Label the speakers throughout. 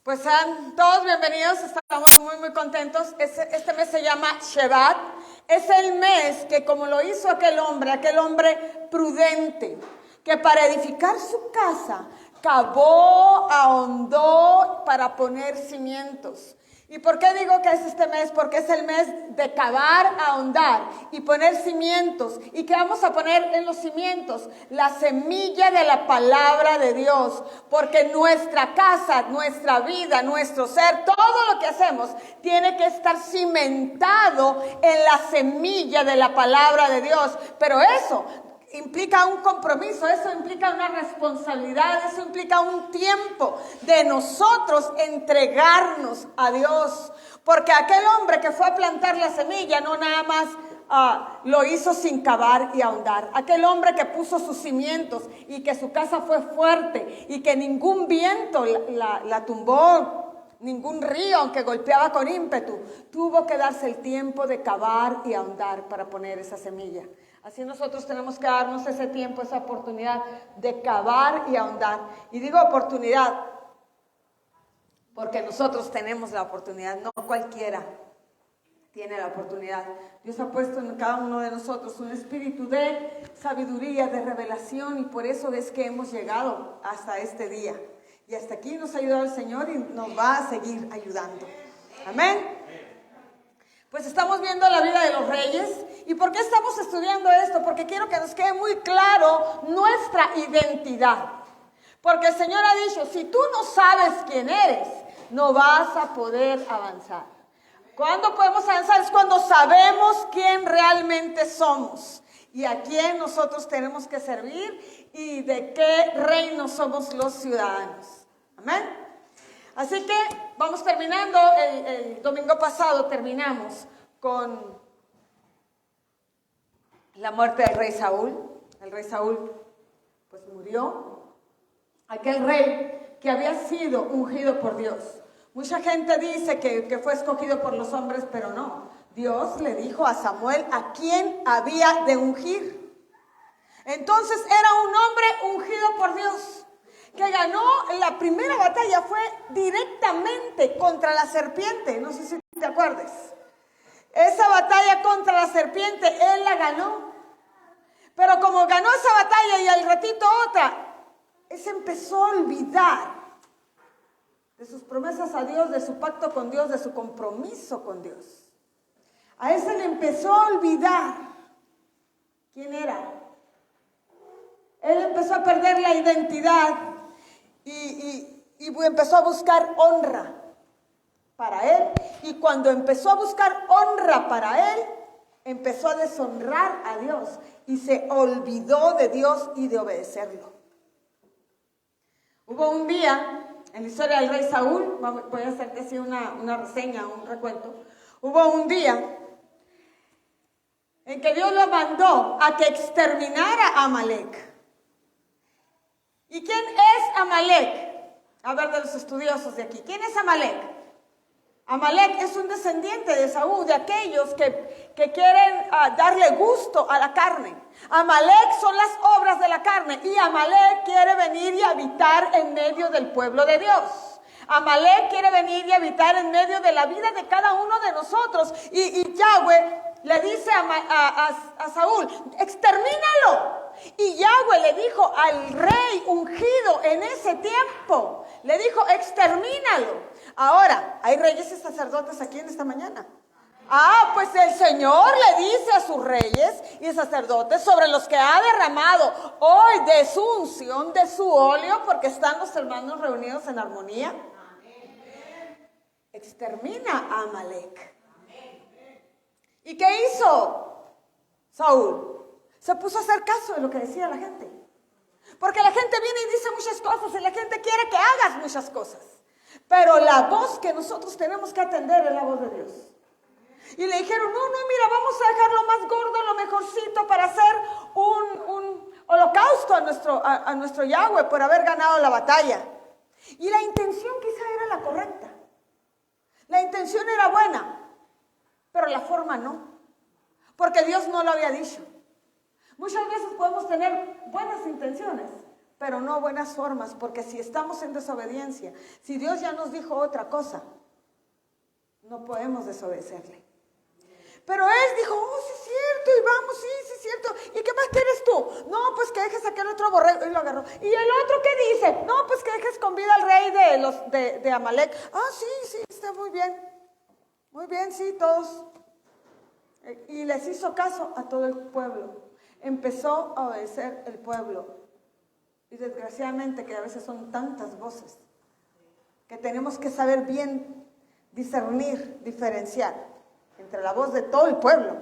Speaker 1: Pues sean todos bienvenidos, estamos muy contentos. Este mes se llama Shevat. Es el mes que, como lo hizo aquel hombre prudente, que para edificar su casa cavó, ahondó para poner cimientos. ¿Y por qué digo que es este mes? Porque es el mes de cavar, ahondar y poner cimientos. ¿Y qué vamos a poner en los cimientos? La semilla de la palabra de Dios. Porque nuestra casa, nuestra vida, nuestro ser, todo lo que hacemos tiene que estar cimentado en la semilla de la palabra de Dios. Pero eso implica un compromiso, eso implica una responsabilidad, eso implica un tiempo de nosotros entregarnos a Dios. Porque aquel hombre que fue a plantar la semilla no nada más lo hizo sin cavar y ahondar. Aquel hombre que puso sus cimientos y que su casa fue fuerte y que ningún viento la tumbó, ningún río, aunque golpeaba con ímpetu, tuvo que darse el tiempo de cavar y ahondar para poner esa semilla. Así nosotros tenemos que darnos ese tiempo, esa oportunidad de cavar y ahondar. Y digo oportunidad porque nosotros tenemos la oportunidad, no cualquiera tiene la oportunidad. Dios ha puesto en cada uno de nosotros un espíritu de sabiduría, de revelación, y por eso es que hemos llegado hasta este día. Y hasta aquí nos ha ayudado el Señor y nos va a seguir ayudando. Amén. Pues estamos viendo la vida de los reyes. ¿Y por qué estamos estudiando esto? Porque quiero que nos quede muy claro nuestra identidad. Porque el Señor ha dicho, si tú no sabes quién eres, no vas a poder avanzar. ¿Cuándo podemos avanzar? Es cuando sabemos quién realmente somos y a quién nosotros tenemos que servir y de qué reino somos los ciudadanos. Amén. Así que vamos terminando, el domingo pasado terminamos con la muerte del rey Saúl. El rey Saúl pues murió. Aquel rey que había sido ungido por Dios. Mucha gente dice que fue escogido por los hombres, pero no. Dios le dijo a Samuel a quién había de ungir. Entonces era un hombre ungido por Dios, que ganó la primera batalla, fue directamente contra la serpiente. No sé si te acuerdas. Esa batalla contra la serpiente, él la ganó. Pero como ganó esa batalla y al ratito otra, él se empezó a olvidar de sus promesas a Dios, de su pacto con Dios, de su compromiso con Dios. A él se le empezó a olvidar quién era. Él empezó a perder la identidad y empezó a buscar honra para él. Y cuando empezó a buscar honra para él, empezó a deshonrar a Dios y se olvidó de Dios y de obedecerlo. Hubo un día en la historia del rey Saúl, voy a hacerte así una reseña, un recuento. Hubo un día en que Dios lo mandó a que exterminara a Amalek. ¿Y quién es Amalek? A ver, de los estudiosos de aquí. ¿Quién es Amalek? Amalek es un descendiente de Saúl, de aquellos que quieren darle gusto a la carne. Amalek son las obras de la carne y Amalek quiere venir y habitar en medio del pueblo de Dios. Amalek quiere venir y habitar en medio de la vida de cada uno de nosotros. Y Yahweh le dice a Saúl, extermínalo. Y Yahweh le dijo al rey ungido en ese tiempo, le dijo, extermínalo. Ahora, hay reyes y sacerdotes aquí en esta mañana. Pues el Señor le dice a sus reyes y sacerdotes sobre los que ha derramado hoy de su unción, de su óleo, porque están los hermanos reunidos en armonía. Extermina a Amalek. ¿Y qué hizo Saúl? Se puso a hacer caso de lo que decía la gente. Porque la gente viene y dice muchas cosas y la gente quiere que hagas muchas cosas. Pero la voz que nosotros tenemos que atender es la voz de Dios. Y le dijeron, no, mira, vamos a dejar lo más gordo, lo mejorcito para hacer un holocausto a nuestro Yahweh por haber ganado la batalla. Y la intención quizá era la correcta. La intención era buena, pero la forma no. Porque Dios no lo había dicho. Muchas veces podemos tener buenas intenciones, pero no buenas formas, porque si estamos en desobediencia, si Dios ya nos dijo otra cosa, no podemos desobedecerle. Pero él dijo, oh, sí es cierto, y vamos, sí es cierto. ¿Y qué más quieres tú? No, pues que dejes aquel otro borrego. Y lo agarró. ¿Y el otro qué dice? No, pues que dejes con vida al rey de Amalek. Ah, sí, está muy bien. Muy bien, sí, todos. Y les hizo caso a todo el pueblo. Empezó a obedecer el pueblo. Y desgraciadamente que a veces son tantas voces que tenemos que saber bien discernir, diferenciar entre la voz de todo el pueblo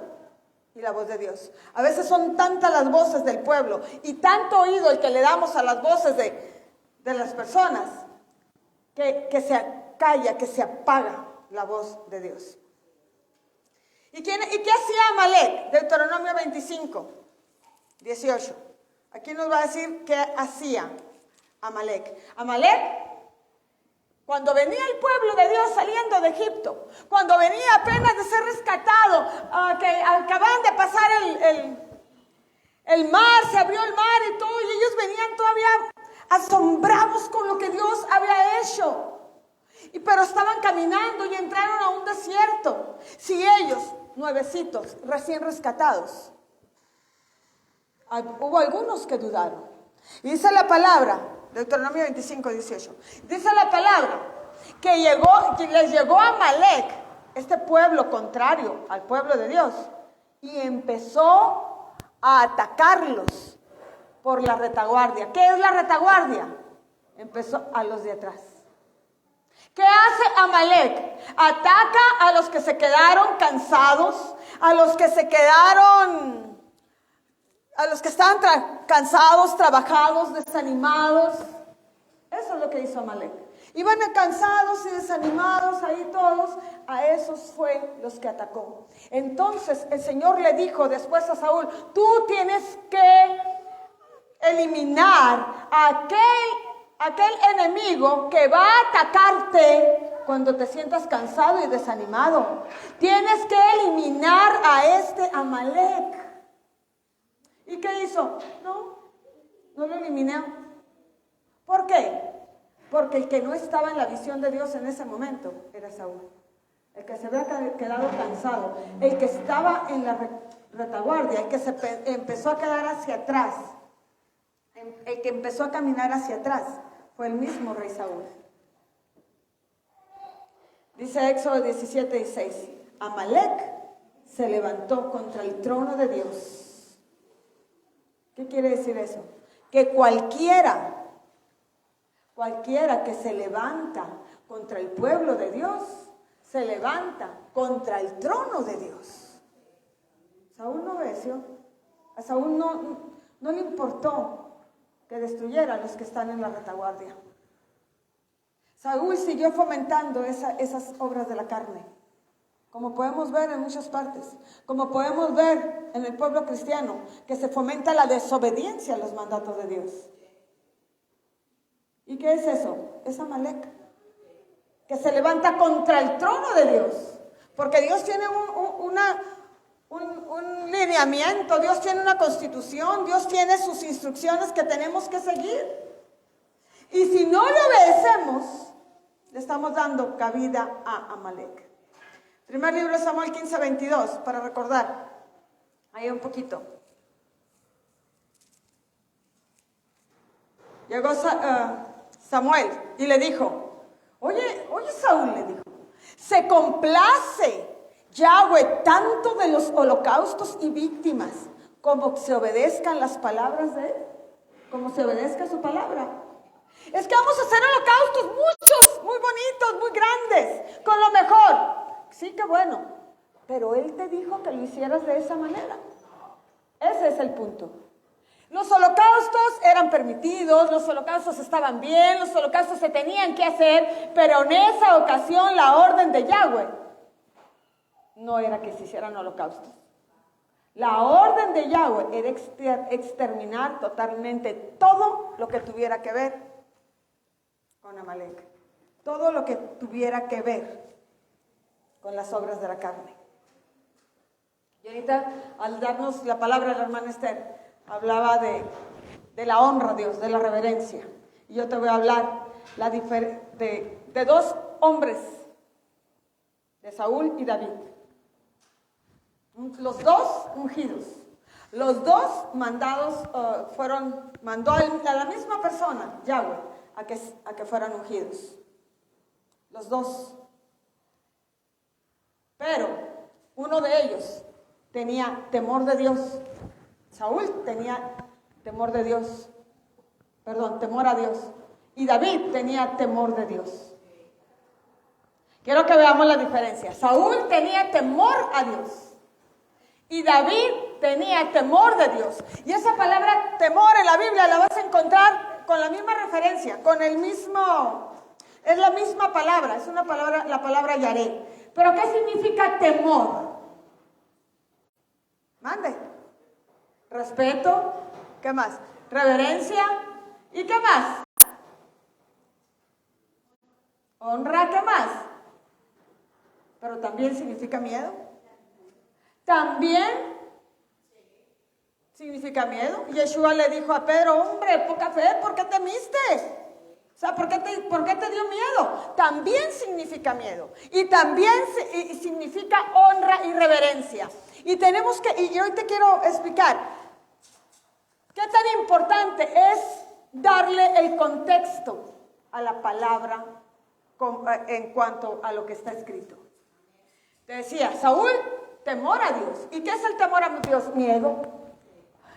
Speaker 1: y la voz de Dios. A veces son tantas las voces del pueblo y tanto oído el que le damos a las voces de las personas que se calla, que se apaga la voz de Dios. ¿Y qué hacía Amalek? Deuteronomio 25, 18. Aquí nos va a decir qué hacía Amalek. Amalek, cuando venía el pueblo de Dios saliendo de Egipto, cuando venía apenas de ser rescatado, que acababan de pasar el mar, se abrió el mar y todo, y ellos venían todavía asombrados con lo que Dios había hecho. Pero estaban caminando y entraron a un desierto. Si ellos, nuevecitos, recién rescatados, hubo algunos que dudaron. Y dice la palabra, Deuteronomio 25, 18. Dice la palabra que les llegó a Amalek, este pueblo contrario al pueblo de Dios, y empezó a atacarlos por la retaguardia. ¿Qué es la retaguardia? Empezó a los de atrás. ¿Qué hace Amalek? Ataca a los que se quedaron cansados, a los que estaban cansados, trabajados, desanimados. Eso es lo que hizo Amalek. Iban cansados y desanimados ahí todos, a esos fue los que atacó. Entonces el Señor le dijo después a Saúl, tú tienes que eliminar a aquel enemigo que va a atacarte cuando te sientas cansado y desanimado. Tienes que eliminar a este Amalek. ¿Y qué hizo? No lo eliminé. ¿Por qué? Porque el que no estaba en la visión de Dios en ese momento era Saúl. El que se había quedado cansado, el que estaba en la retaguardia, el que se empezó a quedar hacia atrás, el que empezó a caminar hacia atrás, fue el mismo rey Saúl. Dice Éxodo 17:16, Amalek se levantó contra el trono de Dios. ¿Qué quiere decir eso? Que cualquiera que se levanta contra el pueblo de Dios, se levanta contra el trono de Dios. Saúl no obedeció. A Saúl no le importó que destruyera a los que están en la retaguardia. Saúl siguió fomentando esas obras de la carne, como podemos ver en muchas partes, como podemos ver en el pueblo cristiano, que se fomenta la desobediencia a los mandatos de Dios. ¿Y qué es eso? Es Amalek, que se levanta contra el trono de Dios, porque Dios tiene un lineamiento, Dios tiene una constitución, Dios tiene sus instrucciones que tenemos que seguir. Y si no le obedecemos, le estamos dando cabida a Amalek. Primer libro de Samuel 15:22, para recordar, ahí un poquito. Llegó Samuel y le dijo, oye Saúl, le dijo, ¿se complace Yahweh tanto de los holocaustos y víctimas como se obedezcan las palabras de él? Como se obedezca su palabra. Es que vamos a hacer holocaustos, muchos, muy bonitos, muy grandes, con lo mejor. Sí, qué bueno, pero él te dijo que lo hicieras de esa manera. Ese es el punto. Los holocaustos eran permitidos, los holocaustos estaban bien, los holocaustos se tenían que hacer, pero en esa ocasión la orden de Yahweh no era que se hicieran holocaustos. La orden de Yahweh era exterminar totalmente todo lo que tuviera que ver con Amalek, todo lo que tuviera que ver con las obras de la carne. Y ahorita, al darnos la palabra la hermana Esther, hablaba de de la honra a Dios, de la reverencia. Y yo te voy a hablar de dos hombres, de Saúl y David. Los dos ungidos. Los dos mandados mandó a la misma persona, Yahweh, a que fueran ungidos. Los dos. Pero uno de ellos tenía temor de Dios. Saúl tenía temor de Dios. Temor a Dios. Y David tenía temor de Dios. Quiero que veamos la diferencia. Saúl tenía temor a Dios. Y David tenía temor de Dios. Y esa palabra temor en la Biblia la vas a encontrar con la misma referencia, es la misma palabra, es una palabra, la palabra yaré. Pero ¿qué significa temor? Mande. Respeto, ¿qué más? Reverencia, ¿y qué más? Honra, ¿qué más? Pero también significa miedo. También significa miedo. Yeshua le dijo a Pedro, hombre, poca fe, ¿por qué temiste? O sea, ¿por qué te dio miedo? También significa miedo. Y también significa honra y reverencia. Y hoy te quiero explicar qué tan importante es darle el contexto a la palabra en cuanto a lo que está escrito. Te decía, Saúl, temor a Dios. ¿Y qué es el temor a Dios? Miedo.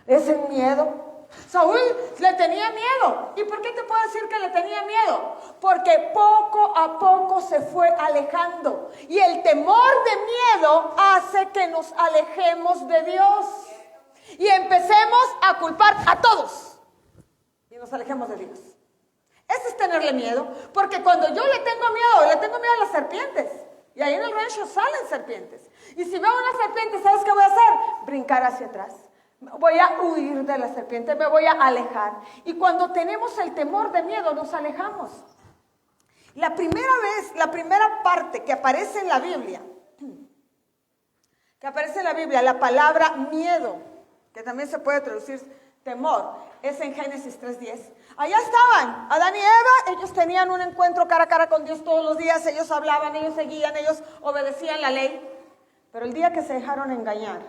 Speaker 1: Es el miedo. Saúl le tenía miedo. ¿Y por qué te puedo decir que le tenía miedo? Porque poco a poco se fue alejando. Y el temor de miedo hace que nos alejemos de Dios. Y empecemos a culpar a todos. Y nos alejemos de Dios. Ese es tenerle miedo. Porque cuando yo le tengo miedo a las serpientes. Y ahí en el rancho salen serpientes. Y si veo una serpiente, ¿sabes qué voy a hacer? Brincar hacia atrás. Voy a huir de la serpiente, me voy a alejar. Y cuando tenemos el temor de miedo, nos alejamos. La primera parte que aparece en la Biblia, la palabra miedo, que también se puede traducir temor, es en Génesis 3:10. Allá estaban Adán y Eva, ellos tenían un encuentro cara a cara con Dios todos los días, ellos hablaban, ellos seguían, ellos obedecían la ley. Pero el día que se dejaron engañar,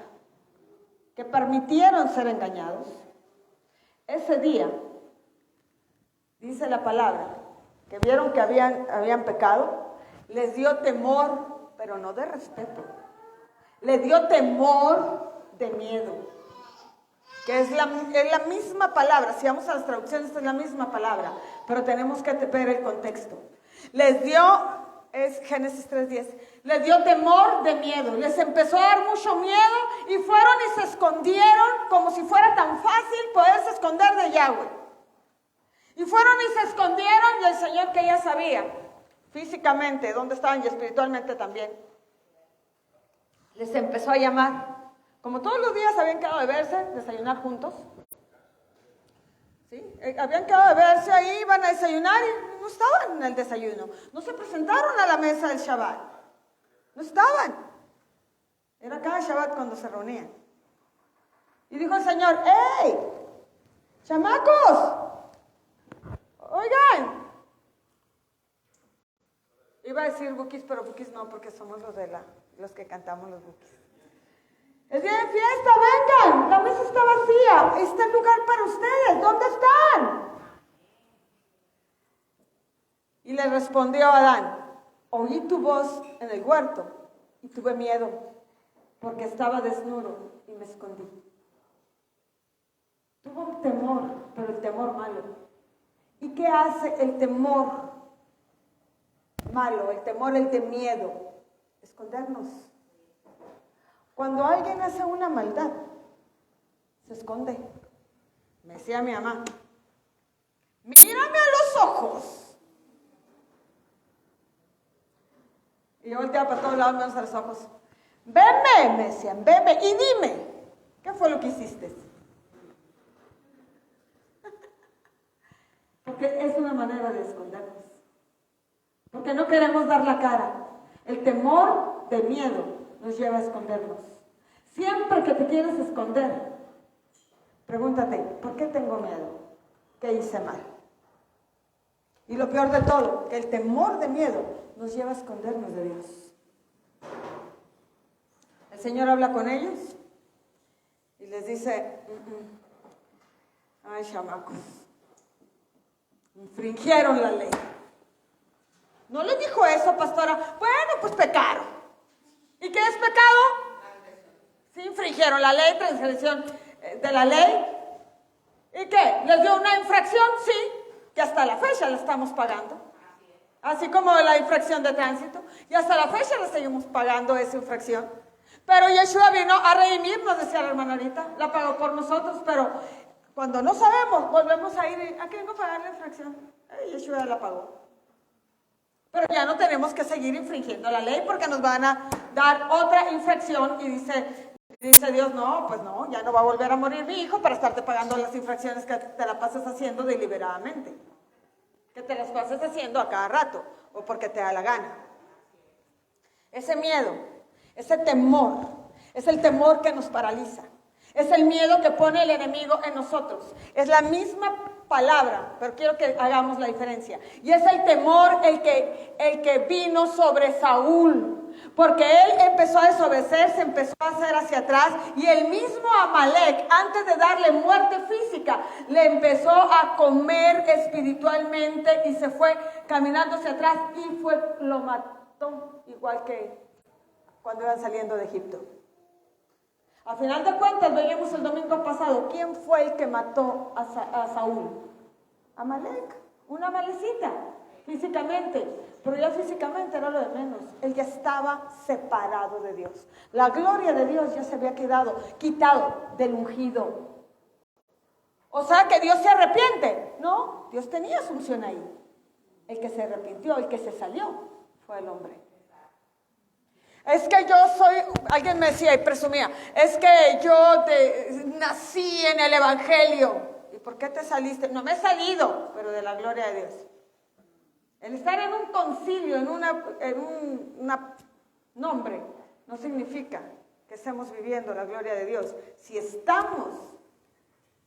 Speaker 1: que permitieron ser engañados, ese día, dice la palabra, que vieron que habían pecado, les dio temor, pero no de respeto, les dio temor de miedo. Que es la misma palabra, si vamos a las traducciones es la misma palabra, pero tenemos que ver el contexto. Es Génesis 3:10, les dio temor de miedo, les empezó a dar mucho miedo y fueron y se escondieron como si fuera tan fácil poderse esconder de Yahweh. Y fueron y se escondieron y el Señor, que ya sabía físicamente dónde estaban y espiritualmente también, les empezó a llamar. Como todos los días habían quedado de verse, desayunar juntos. ¿Sí? Habían quedado de verse ahí, iban a desayunar y no estaban en el desayuno. No se presentaron a la mesa del Shabbat. No estaban. Era cada Shabbat cuando se reunían. Y dijo el Señor, ¡hey! ¡Chamacos! ¡Oigan! Iba a decir bukis, pero bukis no, porque somos los que cantamos los bukis. Es día de fiesta, vengan, la mesa está vacía, está el lugar para ustedes, ¿dónde están? Y le respondió Adán, oí tu voz en el huerto y tuve miedo, porque estaba desnudo y me escondí. Tuvo un temor, pero el temor malo. ¿Y qué hace el temor malo, el de miedo? Escondernos. Cuando alguien hace una maldad, se esconde. Me decía mi mamá, mírame a los ojos. Y yo volteaba para todos lados menos a los ojos. Venme, me decían, venme y dime, ¿qué fue lo que hiciste? Porque es una manera de escondernos. Porque no queremos dar la cara. El temor de miedo nos lleva a escondernos. Siempre que te quieres esconder, Pregúntate, ¿por qué tengo miedo? ¿Qué hice mal? Y lo peor de todo, que el temor de miedo nos lleva a escondernos de Dios. El Señor habla con ellos y les dice, ay, chamacos, infringieron la ley. ¿No les dijo eso, pastora? Bueno, pues pecaron. ¿Y qué es pecado? Sí, infringieron la ley, transgresión de la ley. ¿Y qué? ¿Les dio una infracción? Sí, que hasta la fecha la estamos pagando. Así como la infracción de tránsito. Y hasta la fecha la seguimos pagando esa infracción. Pero Yeshua vino a redimirnos, decía la hermana ahorita. La pagó por nosotros, pero cuando no sabemos, volvemos a ir. ¿A qué vengo a pagar la infracción? Yeshua la pagó. Pero ya no tenemos que seguir infringiendo la ley porque nos van a dar otra infracción y dice Dios, no, pues no, ya no va a volver a morir mi hijo para estarte pagando las infracciones que te la pasas haciendo deliberadamente. Que te las pases haciendo a cada rato o porque te da la gana. Ese miedo, ese temor, es el temor que nos paraliza. Es el miedo que pone el enemigo en nosotros. Es la misma palabra, pero quiero que hagamos la diferencia. Y es el temor el que vino sobre Saúl. Porque él empezó a desobedecer, se empezó a hacer hacia atrás. Y el mismo Amalek, antes de darle muerte física, le empezó a comer espiritualmente y se fue caminando hacia atrás y lo mató, igual que cuando iban saliendo de Egipto. A final de cuentas, veíamos el domingo pasado, ¿quién fue el que mató a Saúl? Amalek, una malecita, físicamente, pero ya físicamente era lo de menos. Él ya estaba separado de Dios. La gloria de Dios ya se había quitado del ungido. O sea que Dios se arrepiente. No, Dios tenía su unción ahí. El que se arrepintió, el que se salió, fue el hombre. Es que yo alguien me decía y presumía, es que yo nací en el Evangelio. ¿Y por qué te saliste? No me he salido, pero de la gloria de Dios. El estar en un concilio, en un nombre, no significa que estemos viviendo la gloria de Dios si estamos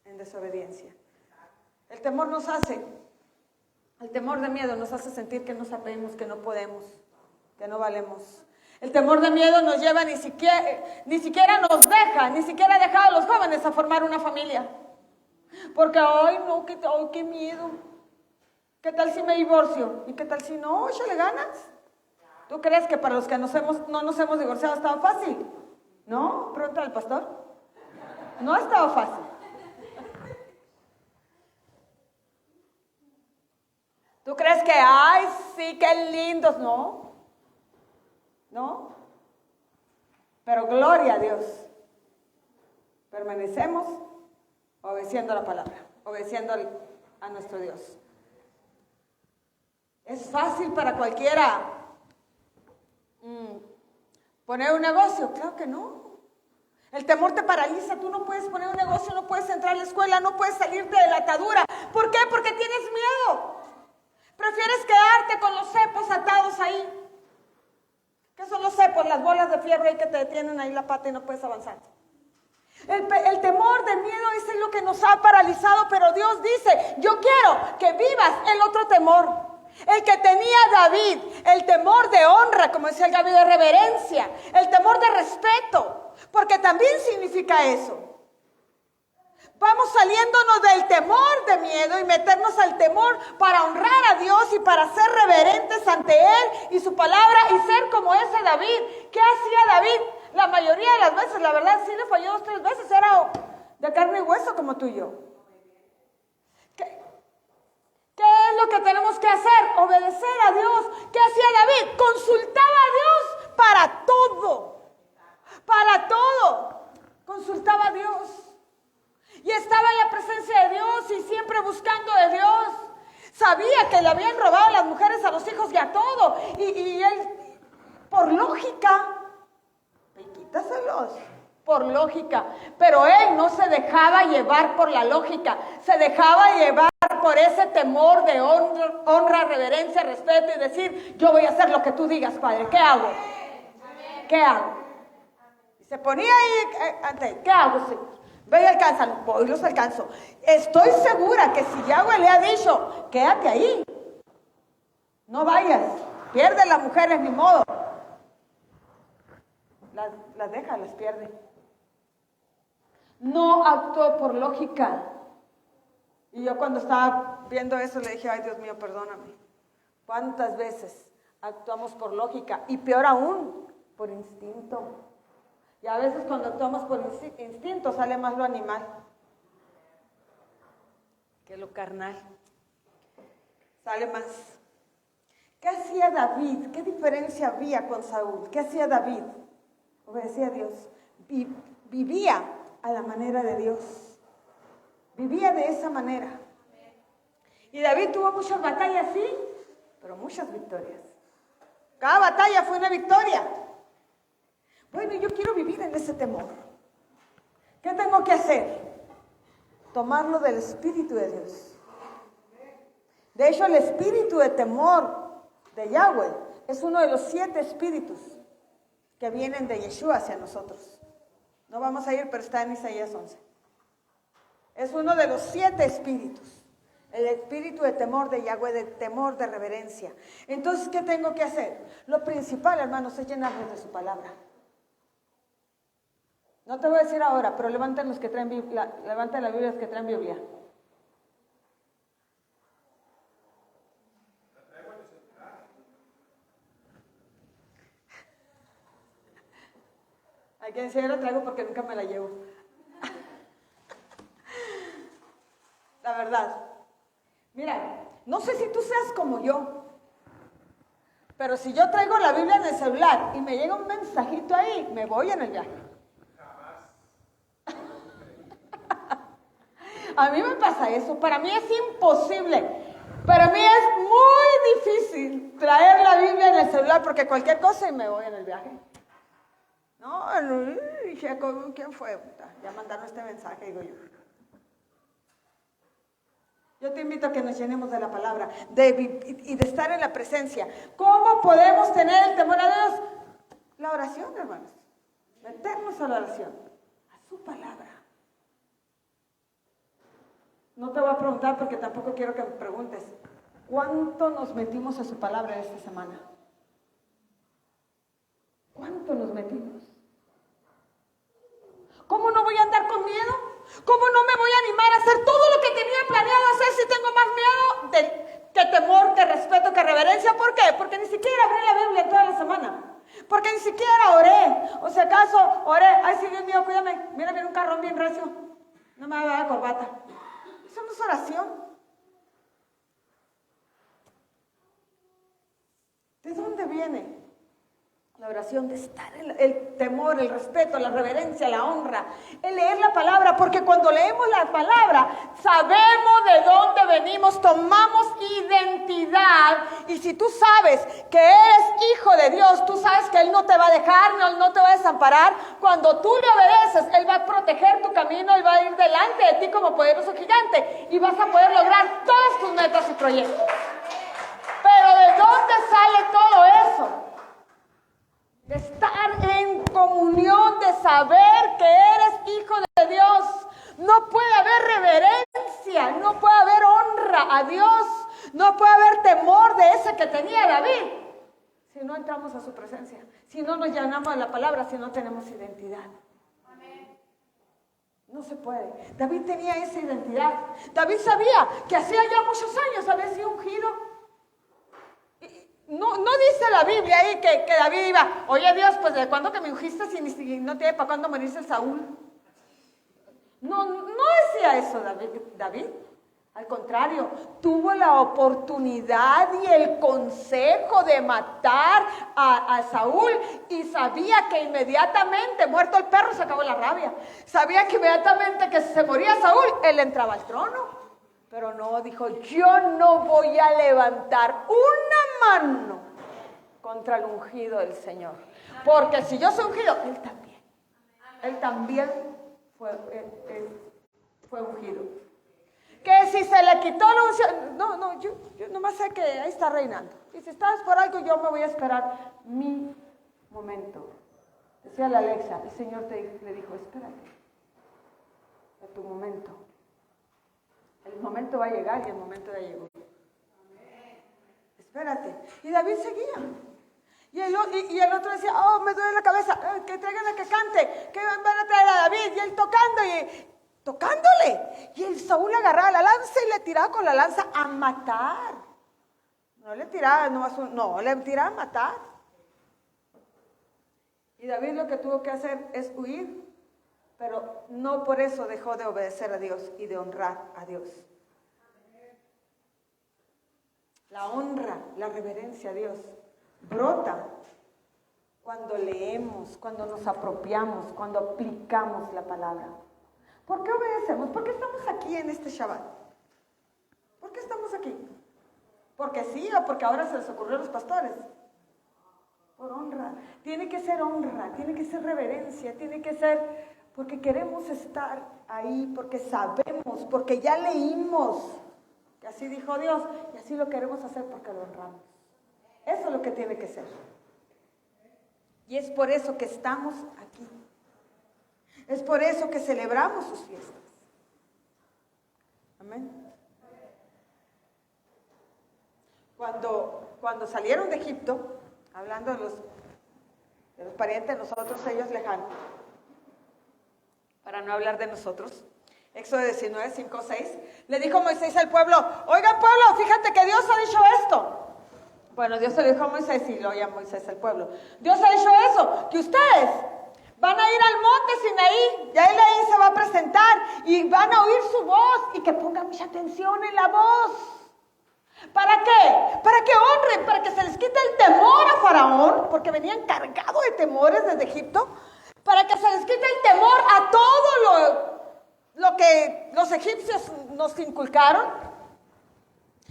Speaker 1: en desobediencia. El temor de miedo nos hace sentir que no sabemos, que no podemos, que no valemos. El temor de miedo nos lleva, ni siquiera nos deja, ni siquiera ha dejado a los jóvenes a formar una familia. Porque, ay, no, qué miedo. ¿Qué tal si me divorcio? ¿Y qué tal si no? Échale ganas. ¿Tú crees que para los que no nos hemos divorciado estaba fácil? ¿No? Pregúntale al pastor. No ha estado fácil. ¿Tú crees que, ay, sí, qué lindos? No, pero gloria a Dios. Permanecemos obedeciendo la palabra, obedeciendo a nuestro Dios. ¿Es fácil para cualquiera poner un negocio? Claro que no. El temor te paraliza, tú no puedes poner un negocio, no puedes entrar a la escuela, no puedes salirte de la atadura. ¿Por qué? Porque tienes miedo. Prefieres quedarte con los cepos atados ahí. ¿Qué son los cepos? Las bolas de fierro ahí que te detienen ahí la pata y no puedes avanzar. El temor de miedo es lo que nos ha paralizado, pero Dios dice, yo quiero que vivas el otro temor. El que tenía David, el temor de honra, como decía el David, de reverencia, el temor de respeto, porque también significa eso. Vamos saliéndonos del temor de miedo y meternos al temor para honrar a Dios y para ser reverentes ante Él y su palabra y ser como ese David. ¿Qué hacía David? La mayoría de las veces, la verdad, sí le falló 2 o 3 veces, era de carne y hueso como tú y yo. ¿Qué es lo que tenemos que hacer? Obedecer a Dios. ¿Qué hacía David? Consultaba a Dios para todo. Para todo. Consultaba a Dios. Y estaba en la presencia de Dios y siempre buscando de Dios. Sabía que le habían robado a las mujeres, a los hijos y a todo. Y él, por lógica, quítaselos. Por lógica. Pero él no se dejaba llevar por la lógica. Se dejaba llevar por ese temor de honra, reverencia, respeto y decir, yo voy a hacer lo que tú digas, Padre. ¿Qué hago? ¿Qué hago? Y se ponía ahí ante él. ¿Qué hago, Señor? Ve y alcánzalo. Voy y los alcanzo. Estoy segura que si Yahweh le ha dicho, quédate ahí, no vayas, pierde las mujeres, ni modo. Las deja, las pierde. No actuó por lógica. Y yo cuando estaba viendo eso le dije, ay Dios mío, perdóname. ¿Cuántas veces actuamos por lógica? Y peor aún, por instinto. Y a veces cuando actuamos por instinto sale más lo animal que lo carnal. Sale más. ¿Qué hacía David? ¿Qué diferencia había con Saúl? ¿Qué hacía David? Obedecía a Dios. Vivía a la manera de Dios. Vivía de esa manera. Y David tuvo muchas batallas, sí, pero muchas victorias. Cada batalla fue una victoria. Bueno, yo quiero vivir en ese temor. ¿Qué tengo que hacer? Tomarlo del Espíritu de Dios. De hecho, el espíritu de temor de Yahweh es uno de los 7 espíritus que vienen de Yeshua hacia nosotros. No vamos a ir, pero está en Isaías 11. Es uno de los 7 espíritus. El espíritu de temor de Yahweh, de temor, de reverencia. Entonces, ¿qué tengo que hacer? Lo principal, hermanos, es llenarnos de su palabra. No te voy a decir ahora, pero levanten los que traen Biblia, levanten las Biblias que traen Biblia. Hay que decir, yo la traigo porque nunca me la llevo. La verdad. Mira, no sé si tú seas como yo, pero si yo traigo la Biblia en el celular y me llega un mensajito ahí, me voy en el viaje. A mí me pasa eso, para mí es imposible. Para mí es muy difícil traer la Biblia en el celular porque cualquier cosa y me voy en el viaje. No, dije, ¿quién fue? Ya mandaron este mensaje, digo yo. Yo te invito a que nos llenemos de la palabra y de estar en la presencia. ¿Cómo podemos tener el temor a Dios? La oración, hermanos. Meternos a la oración, a su palabra. No te voy a preguntar porque tampoco quiero que me preguntes. ¿Cuánto nos metimos a su palabra esta semana? ¿Cuánto nos metimos? ¿Cómo no voy a andar con miedo? ¿Cómo no me voy a animar a hacer todo lo que tenía planeado hacer si tengo más miedo que temor, que respeto, que reverencia? ¿Por qué? Porque ni siquiera abrí la Biblia toda la semana. Porque ni siquiera oré. O si acaso oré, ay sí, Dios mío, cuídame. Mira, viene un carrón bien recio. No me va a dar la corbata. Eso no es oración. ¿De dónde viene la oración? De estar en el temor, el respeto, la reverencia, la honra, el leer la palabra, porque cuando leemos la palabra sabemos de dónde venimos, tomamos identidad, y si tú sabes que eres hijo de Dios, tú sabes que Él no te va a dejar, no te va a desamparar. Cuando tú le obedeces, Él va a proteger tu camino, Él va a ir delante de ti como poderoso gigante y vas a poder lograr todas tus metas y proyectos. Pero ¿de dónde sale todo eso? De estar en comunión, de saber que eres hijo de Dios. No puede haber reverencia, no puede haber honra a Dios, no puede haber temor de ese que tenía David si no entramos a su presencia, si no nos llenamos de la palabra, si no tenemos identidad. No se puede. David tenía esa identidad. David sabía que hacía ya muchos años había sido ungido. No dice la Biblia ahí que David iba, oye Dios, pues ¿de cuándo que me ungiste si no tiene para cuándo morirse Saúl? No decía eso David. Al contrario, tuvo la oportunidad y el consejo de matar a Saúl y sabía que inmediatamente, muerto el perro, se acabó la rabia. Sabía que inmediatamente que se moría Saúl, él entraba al trono. Pero no, dijo, yo no voy a levantar una mano contra el ungido del Señor. Porque si yo soy ungido, Él también fue ungido. Que si se le quitó la unción, yo nomás sé que ahí está reinando. Y si estás por algo, yo me voy a esperar mi momento. Decía la Alexa, el Señor le dijo, espérate. de tu momento. El momento va a llegar y el momento ya llegó. Espérate. Y David seguía. Y el otro decía, oh, me duele la cabeza, que traigan a que cante, que van a traer a David. Y él tocándole. Y el Saúl agarraba la lanza y le tiraba con la lanza a matar. No le tiraba le tiraba a matar. Y David lo que tuvo que hacer es huir, pero no por eso dejó de obedecer a Dios y de honrar a Dios. La honra, la reverencia a Dios brota cuando leemos, cuando nos apropiamos, cuando aplicamos la palabra. ¿Por qué obedecemos? ¿Por qué estamos aquí en este Shabbat? ¿Por qué estamos aquí? ¿Porque sí o porque ahora se les ocurrió a los pastores? Por honra. Tiene que ser honra, tiene que ser reverencia, tiene que ser porque queremos estar ahí, porque sabemos, porque ya leímos que así dijo Dios y así lo queremos hacer porque lo honramos. Eso es lo que tiene que ser. Y es por eso que estamos aquí. Es por eso que celebramos sus fiestas. Amén. Cuando salieron de Egipto, hablando de los parientes de nosotros, ellos lejanos, para no hablar de nosotros, Éxodo 19, 5, 6, le dijo Moisés al pueblo, oigan pueblo, fíjate que Dios ha dicho esto. Bueno, Dios se lo dijo a Moisés y lo oía Moisés al pueblo. Dios ha dicho eso, que ustedes van a ir al monte Sinaí, y ahí se va a presentar y van a oír su voz y que pongan mucha atención en la voz. ¿Para qué? Para que honren, para que se les quite el temor a Faraón, porque venían cargados de temores desde Egipto, para que se les quite el temor a todo lo que los egipcios nos inculcaron,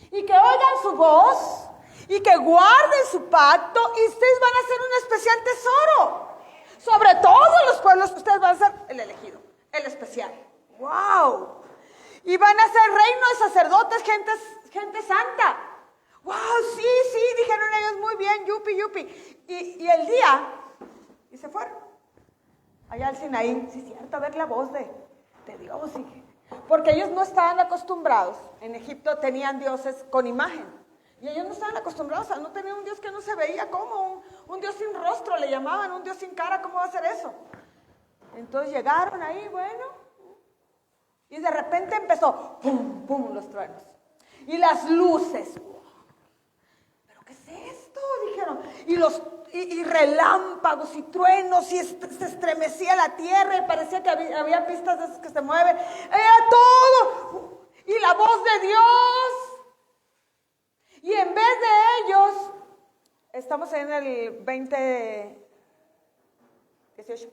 Speaker 1: y que oigan su voz, y que guarden su pacto, y ustedes van a ser un especial tesoro. Sobre todos los pueblos, ustedes van a ser el elegido, el especial. ¡Wow! Y van a ser reino de sacerdotes, gente santa. ¡Wow! Sí, dijeron ellos, muy bien, yupi. Y el día, y se fueron. Allá al Sinaí, sí es cierto, a ver la voz de Dios. Porque ellos no estaban acostumbrados. En Egipto tenían dioses con imagen. Y ellos no estaban acostumbrados a no tener un Dios que no se veía como un Dios sin rostro, le llamaban, un Dios sin cara, ¿cómo va a ser eso? Entonces llegaron ahí, bueno, y de repente empezó, pum, pum, los truenos. Y las luces. ¿Pero qué es esto? Dijeron. Y relámpagos y truenos, y se estremecía la tierra, y parecía que había pistas de esas que se mueven. Era todo. Y la voz de Dios. Y en vez de ellos, estamos en el 2018.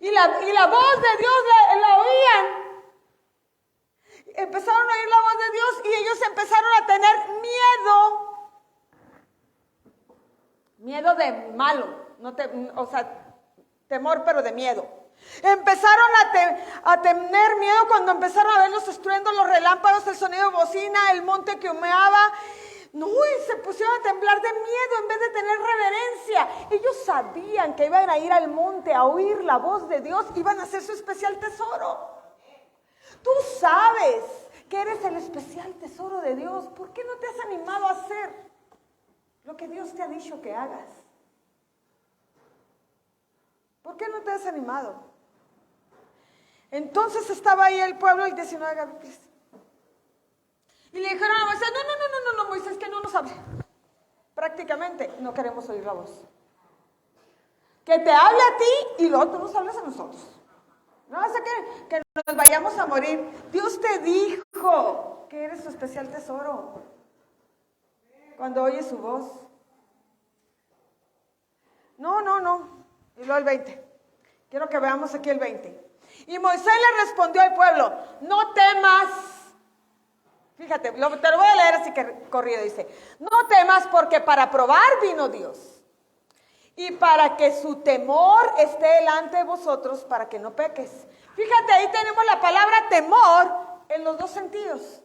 Speaker 1: Y la voz de Dios la oían. Empezaron a oír la voz de Dios y ellos empezaron a tener miedo. Miedo de malo, temor pero de miedo. Empezaron a tener miedo cuando empezaron a ver los estruendos, los relámpagos, el sonido de bocina, el monte que humeaba. No, y se pusieron a temblar de miedo en vez de tener reverencia. Ellos sabían que iban a ir al monte a oír la voz de Dios, iban a hacer su especial tesoro. Tú sabes que eres el especial tesoro de Dios. ¿Por qué no te has animado a hacer lo que Dios te ha dicho que hagas? ¿Por qué no te has animado? Entonces estaba ahí el pueblo el 19 de abril. Y le dijeron a Moisés, no, Moisés, que no nos hable. Prácticamente no queremos oír la voz. Que te hable a ti y luego tú nos hablas a nosotros. No vas a que nos vayamos a morir. Dios te dijo que eres su especial tesoro. Cuando oyes su voz. No. Y luego el 20. Quiero que veamos aquí el 20. Y Moisés le respondió al pueblo, no temas. Fíjate, te lo voy a leer así que corrido. Dice, no temas porque para probar vino Dios. Y para que su temor esté delante de vosotros, para que no peques. Fíjate, ahí tenemos la palabra temor en los dos sentidos.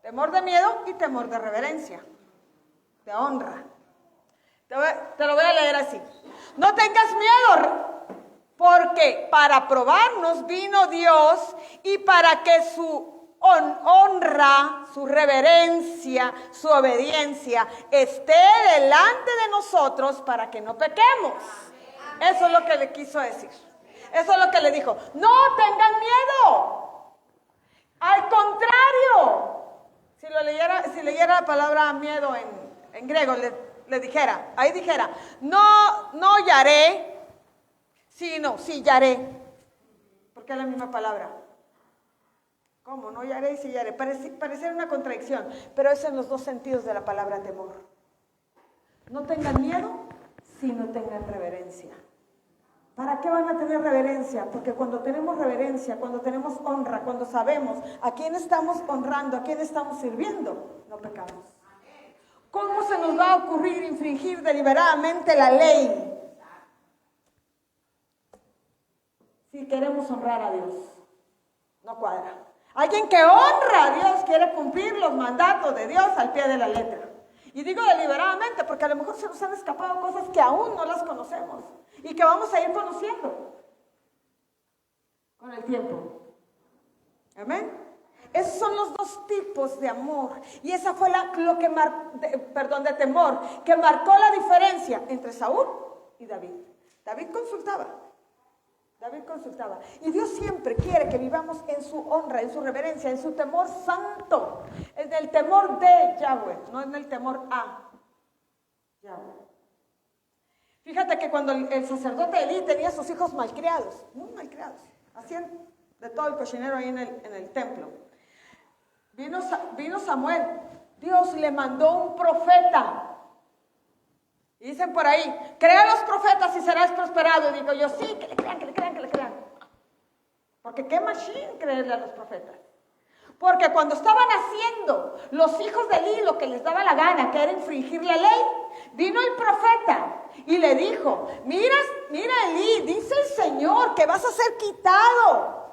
Speaker 1: Temor de miedo y temor de reverencia, de honra. Te lo voy a leer así. No tengas miedo, Porque para probarnos vino Dios y para que su honra, su reverencia, su obediencia esté delante de nosotros para que no pequemos. Eso es lo que le quiso decir. Eso es lo que le dijo. No tengan miedo. Al contrario, si leyera la palabra miedo en griego, le dijera, ahí dijera, no yaré, sino sí yaré, porque es la misma palabra. ¿Cómo? No yaré y sí yaré. Pareciera una contradicción, pero es en los dos sentidos de la palabra temor. No tengan miedo, sino tengan reverencia. ¿Para qué van a tener reverencia? Porque cuando tenemos reverencia, cuando tenemos honra, cuando sabemos a quién estamos honrando, a quién estamos sirviendo, no pecamos. ¿Cómo se nos va a ocurrir infringir deliberadamente la ley si queremos honrar a Dios? No cuadra. Alguien que honra a Dios quiere cumplir los mandatos de Dios al pie de la letra. Y digo deliberadamente porque a lo mejor se nos han escapado cosas que aún no las conocemos y que vamos a ir conociendo con el tiempo. Amén. Esos son los dos tipos de amor. Y esa fue de temor, que marcó la diferencia entre Saúl y David. David consultaba. Y Dios siempre quiere que vivamos en su honra, en su reverencia, en su temor santo, en el temor de Yahweh, no en el temor a Yahweh. Fíjate que cuando el sacerdote Elí tenía a sus hijos malcriados, muy malcriados, hacían de todo el cochinero ahí en el templo. Vino Samuel, Dios le mandó un profeta. Y dicen por ahí, crea a los profetas y serás prosperado. Y digo yo, sí, que le crean. Porque qué machine creerle a los profetas. Porque cuando estaban haciendo los hijos de Elí lo que les daba la gana, que era infringir la ley, vino el profeta y le dijo, mira Elí, dice el Señor que vas a ser quitado,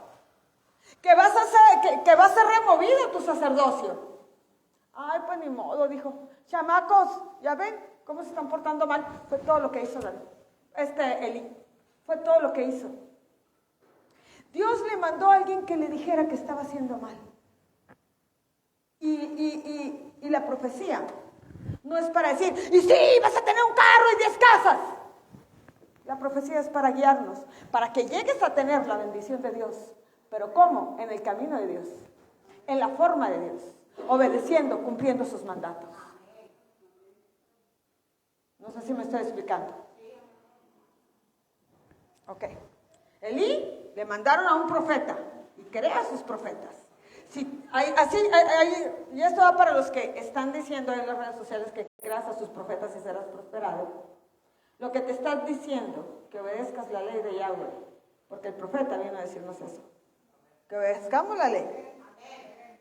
Speaker 1: que va a ser removido tu sacerdocio. Ay, pues ni modo, dijo, chamacos, ¿ya ven cómo se están portando mal? Fue todo lo que hizo Elí, fue todo lo que hizo. Dios le mandó a alguien que le dijera que estaba haciendo mal. Y la profecía no es para decir, y sí, vas a tener un carro y 10 casas. La profecía es para guiarnos, para que llegues a tener la bendición de Dios. ¿Pero cómo? En el camino de Dios, en la forma de Dios, obedeciendo, cumpliendo sus mandatos. No sé si me estoy explicando. Ok. Elí le mandaron a un profeta y crea a sus profetas. Y esto va para los que están diciendo en las redes sociales que creas a sus profetas y serás prosperado. Lo que te estás diciendo, que obedezcas la ley de Yahweh, porque el profeta vino a decirnos eso. Que obedezcamos la ley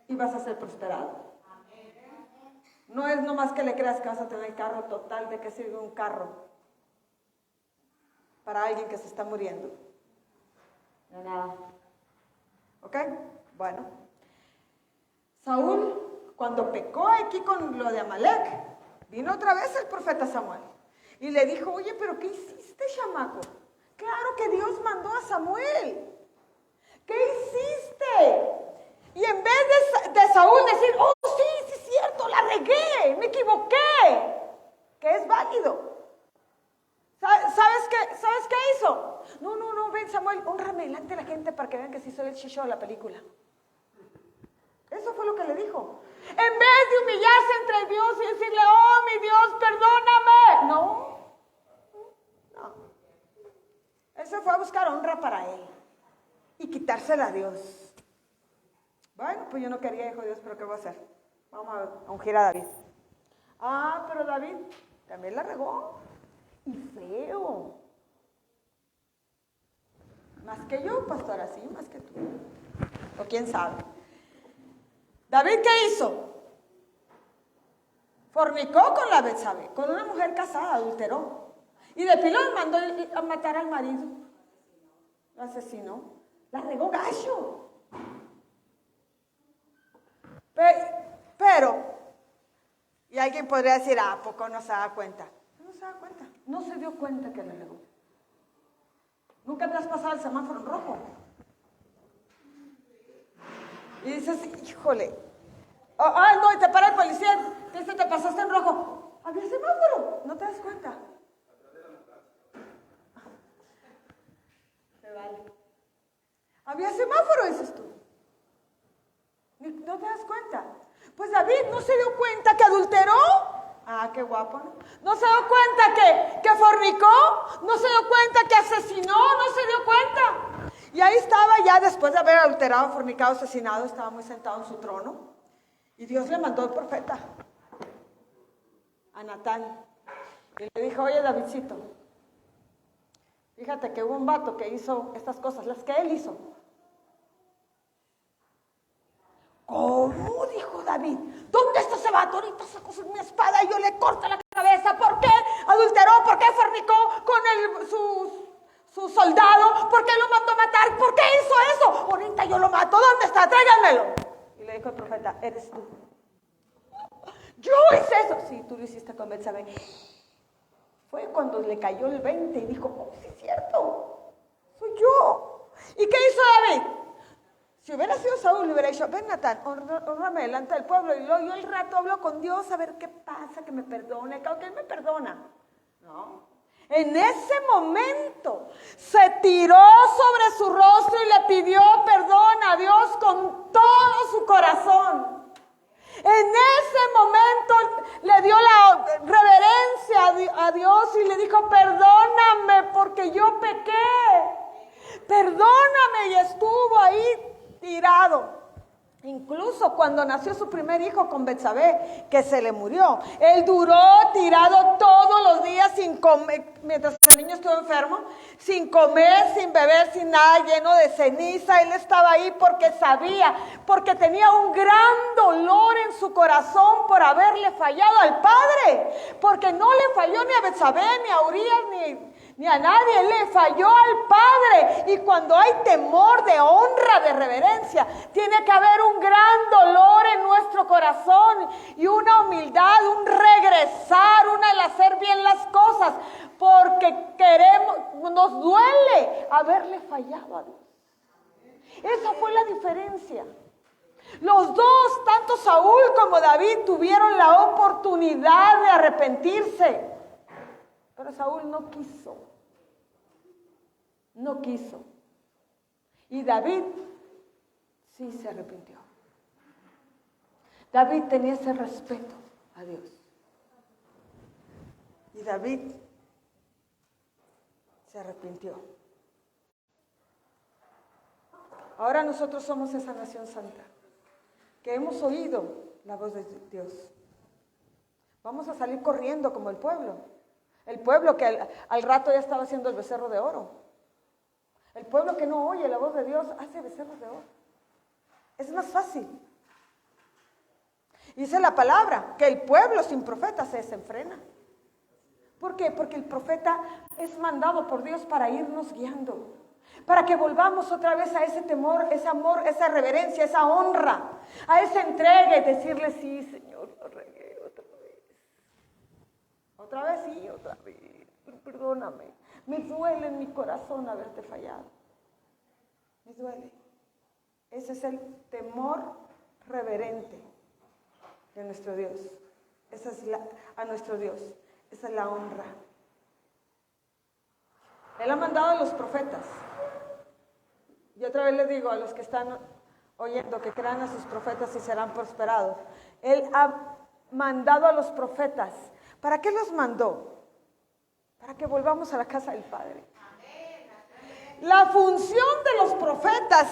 Speaker 1: y vas a ser prosperado. No es nomás que le creas que vas a tener carro total. ¿De qué sirve un carro para alguien que se está muriendo? De nada. ¿Ok? Bueno. Saúl, cuando pecó aquí con lo de Amalek, vino otra vez el profeta Samuel y le dijo, oye, ¿pero qué hiciste, chamaco? Claro que Dios mandó a Samuel. ¿Qué hiciste? Y en vez de Saúl decir, oh, sí, es cierto, la regué, me equivoqué, que es válido. ¿Sabes qué hizo? No, ven Samuel, honrame delante de la gente para que vean que sí soy el chicho de la película. Eso fue lo que le dijo. En vez de humillarse entre Dios y decirle, oh, mi Dios, perdóname. No. Él se fue a buscar honra para él y quitársela a Dios. Bueno, pues yo no quería, hijo de Dios, pero ¿qué voy a hacer? Vamos a ungir a David. Ah, pero David también la regó. Y feo. Más que yo, pastora, sí, más que tú. O quién sabe. ¿David qué hizo? Fornicó con la Betsabé, con una mujer casada, adulteró. Y de pilón mandó a matar al marido. Lo asesinó. La regó gacho. Pero, y alguien podría decir, ¿a poco no se da cuenta? No se da cuenta. No se dio cuenta que la regó. Nunca te has pasado el semáforo en rojo. Y dices, híjole. No, y te para el policía. Te pasaste en rojo. Había semáforo. No te das cuenta. Te vale. Había semáforo, dices tú. No te das cuenta. Pues David no se dio cuenta que adulteró. Ah, qué guapo, ¿no? No se dio cuenta que fornicó. No se dio cuenta que asesinó. No se dio cuenta. Y ahí estaba ya después de haber adulterado, fornicado, asesinado. Estaba muy sentado en su trono. Y Dios le mandó el profeta a Natán. Y le dijo, oye, Davidcito, fíjate que hubo un vato que hizo estas cosas, las que él hizo. ¿Cómo? Dijo David. ¿Dónde está ese vato? Ahorita saco mi espada y yo le corto la cabeza. ¿Por qué adulteró? ¿Por qué fornicó con su soldado? ¿Por qué lo mandó a matar? ¿Por qué hizo eso? Ahorita yo lo mato. ¿Dónde está? Tráiganmelo. Y le dijo el profeta, eres tú. Yo hice eso. Sí, tú lo hiciste con Betsabé. Fue cuando le cayó el 20 y dijo, oh, sí es cierto. Soy yo. ¿Y qué hizo David? Si hubiera sido Saúl, le hubiera dicho, ven Natán, honrame delante del pueblo. Y luego yo el rato hablo con Dios a ver qué pasa, que me perdone, que Él me perdona. No. En ese momento se tiró sobre su rostro y le pidió perdón a Dios con todo su corazón. En ese momento le dio la reverencia a Dios y le dijo, perdóname porque yo pequé. Perdóname, y estuvo ahí tirado. Incluso cuando nació su primer hijo con Betsabé, que se le murió, él duró tirado todos los días sin comer, mientras el niño estuvo enfermo, sin comer, sin beber, sin nada, lleno de ceniza. Él estaba ahí porque sabía, porque tenía un gran dolor en su corazón por haberle fallado al padre, porque no le falló ni a Betsabé, ni a Urías, ni a nadie, le falló al Padre. Y cuando hay temor de honra, de reverencia, tiene que haber un gran dolor en nuestro corazón y una humildad, un regresar, el hacer bien las cosas, porque nos duele haberle fallado a Dios. Esa fue la diferencia. Los dos, tanto Saúl como David, tuvieron la oportunidad de arrepentirse. Pero Saúl no quiso. No quiso. Y David sí se arrepintió. David tenía ese respeto a Dios. Y David se arrepintió. Ahora nosotros somos esa nación santa, que hemos oído la voz de Dios. Vamos a salir corriendo como el pueblo. El pueblo que al rato ya estaba haciendo el becerro de oro. El pueblo que no oye la voz de Dios hace becerros de oro. Es más fácil. Dice la palabra que el pueblo sin profeta se desenfrena. ¿Por qué? Porque el profeta es mandado por Dios para irnos guiando, para que volvamos otra vez a ese temor, ese amor, esa reverencia, esa honra, a esa entrega y decirle, sí, Señor, lo regué otra vez. Otra vez, sí, otra vez. Perdóname. Me duele en mi corazón haberte fallado. Me duele. Ese es el temor reverente de nuestro Dios. Esa es a nuestro Dios. Esa es la honra. Él ha mandado a los profetas. Y otra vez les digo a los que están oyendo que crean a sus profetas y serán prosperados. Él ha mandado a los profetas. ¿Para qué los mandó? Para que volvamos a la casa del Padre. La función de los profetas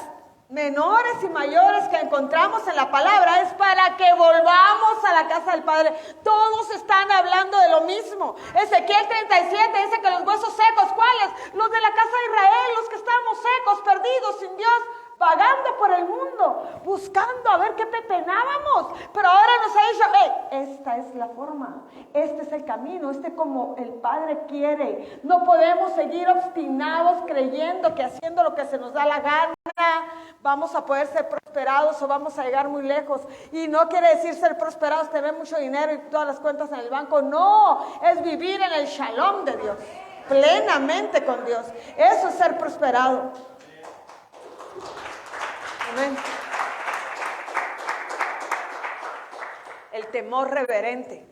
Speaker 1: menores y mayores que encontramos en la palabra es para que volvamos a la casa del Padre. Todos están hablando de lo mismo. Ezequiel 37 dice que los huesos secos, ¿cuáles? Los de la casa de Israel, los que estamos secos, perdidos, sin Dios, vagando por el mundo, buscando a ver qué pepenábamos. Pero ahora nos ha dicho, esta es la forma, este es el camino, como el Padre quiere. No podemos seguir obstinados creyendo que haciendo lo que se nos da la gana vamos a poder ser prosperados o vamos a llegar muy lejos. Y no quiere decir ser prosperados, tener mucho dinero y todas las cuentas en el banco. No, es vivir en el shalom de Dios. plenamente con Dios. Eso es ser prosperado. Amén. El temor reverente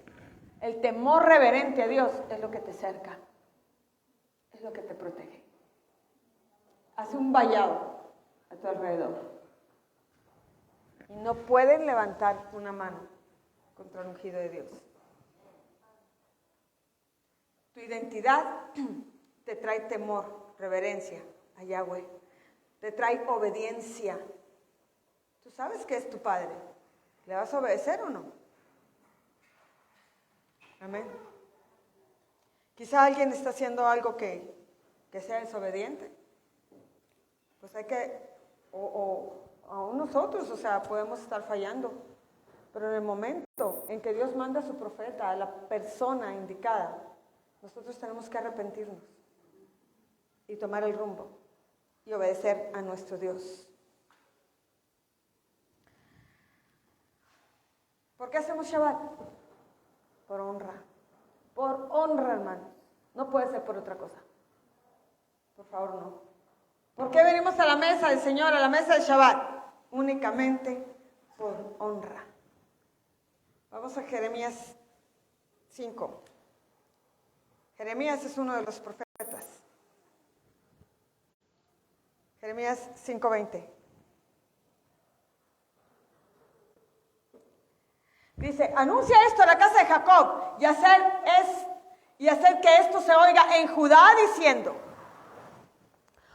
Speaker 1: a Dios es lo que te cerca, es lo que te protege. Hace un vallado a tu alrededor. Y no pueden levantar una mano contra el ungido de Dios. Tu identidad te trae temor, reverencia a Yahweh. Te trae obediencia. Tú sabes que es tu Padre. ¿Le vas a obedecer o no? Amén. Quizá alguien está haciendo algo que sea desobediente. Pues hay que, o aún nosotros, o sea, podemos estar fallando. Pero en el momento en que Dios manda a su profeta, a la persona indicada, nosotros tenemos que arrepentirnos y tomar el rumbo y obedecer a nuestro Dios. ¿Por qué hacemos Shabbat? Por honra. Por honra, hermanos. No puede ser por otra cosa. Por favor, no. ¿Por qué venimos a la mesa del Señor, a la mesa del Shabbat? Únicamente por honra. Vamos a Jeremías 5. Jeremías es uno de los profetas. Jeremías 5:20. Dice, anuncia esto a la casa de Jacob y hacer que esto se oiga en Judá diciendo,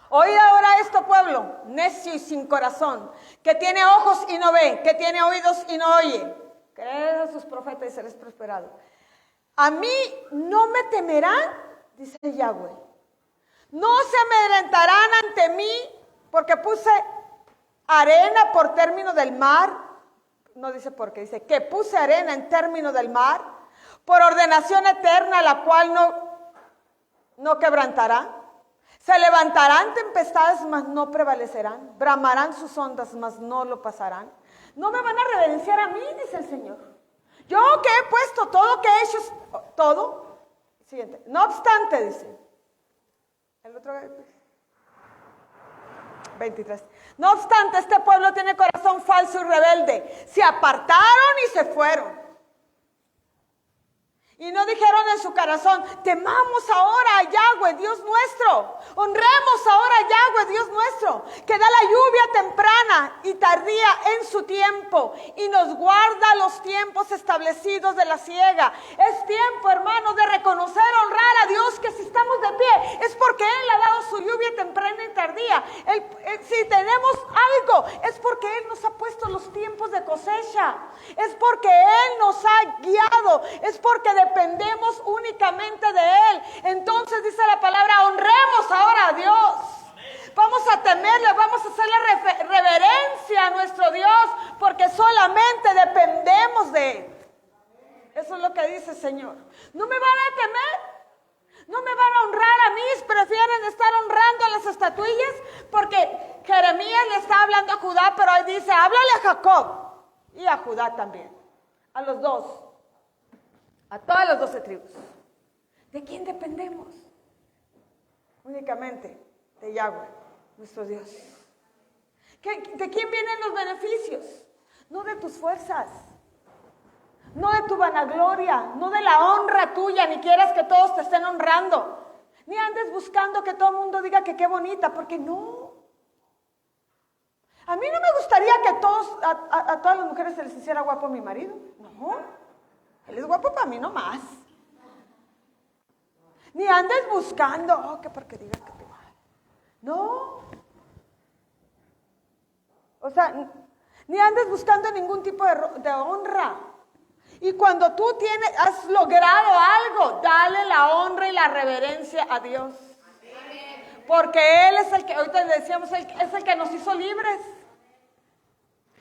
Speaker 1: oíd ahora esto pueblo, necio y sin corazón, que tiene ojos y no ve, que tiene oídos y no oye. Creed a sus profetas y seréis prosperados. A mí no me temerán, dice Yahweh. No se amedrentarán ante mí porque puse arena por término del mar. No dice por qué, dice que puse arena en término del mar por ordenación eterna, la cual no quebrantará. Se levantarán tempestades, mas no prevalecerán. Bramarán sus ondas, mas no lo pasarán. No me van a reverenciar a mí, dice el Señor. Yo que he puesto todo, que he hecho todo. Siguiente. No obstante, dice. El otro 23. No obstante, este pueblo tiene corazón falso y rebelde. Se apartaron y se fueron. Y no dijeron en su corazón, temamos ahora a Yahweh, Dios nuestro. Honremos ahora a Yahweh, Dios nuestro, que da la lluvia temprana y tardía en su tiempo y nos guarda los tiempos establecidos de la siega. Es tiempo, hermanos, de reconocer, honrar a Dios, que si estamos de pie es porque Él ha dado su lluvia temprana y tardía. Si tenemos algo es porque Él nos ha puesto los tiempos de cosecha. Es porque Él nos ha guiado. Es porque dependemos únicamente de Él. Entonces dice la palabra, honremos ahora a Dios. Vamos a temerle, vamos a hacerle reverencia a nuestro Dios, porque solamente dependemos de Él. Eso es lo que dice el Señor. No me van a temer. No me van a honrar a mí, prefieren estar honrando a las estatuillas, porque Jeremías le está hablando a Judá, pero él dice, háblale a Jacob y a Judá también, a los dos. A todas las 12 tribus. ¿De quién dependemos? Únicamente de Yahweh, nuestro Dios. ¿De quién vienen los beneficios? No de tus fuerzas, no de tu vanagloria, no de la honra tuya, ni quieras que todos te estén honrando, ni andes buscando que todo el mundo diga que qué bonita, porque no. A mí no me gustaría que a todas las mujeres se les hiciera guapo mi marido, no. Él es guapo para mí nomás. Ni andes buscando, que porque diga que te va. No. O sea, ni andes buscando ningún tipo de honra. Y cuando tú has logrado algo, dale la honra y la reverencia a Dios. Porque Él es el que, ahorita decíamos, es el que nos hizo libres.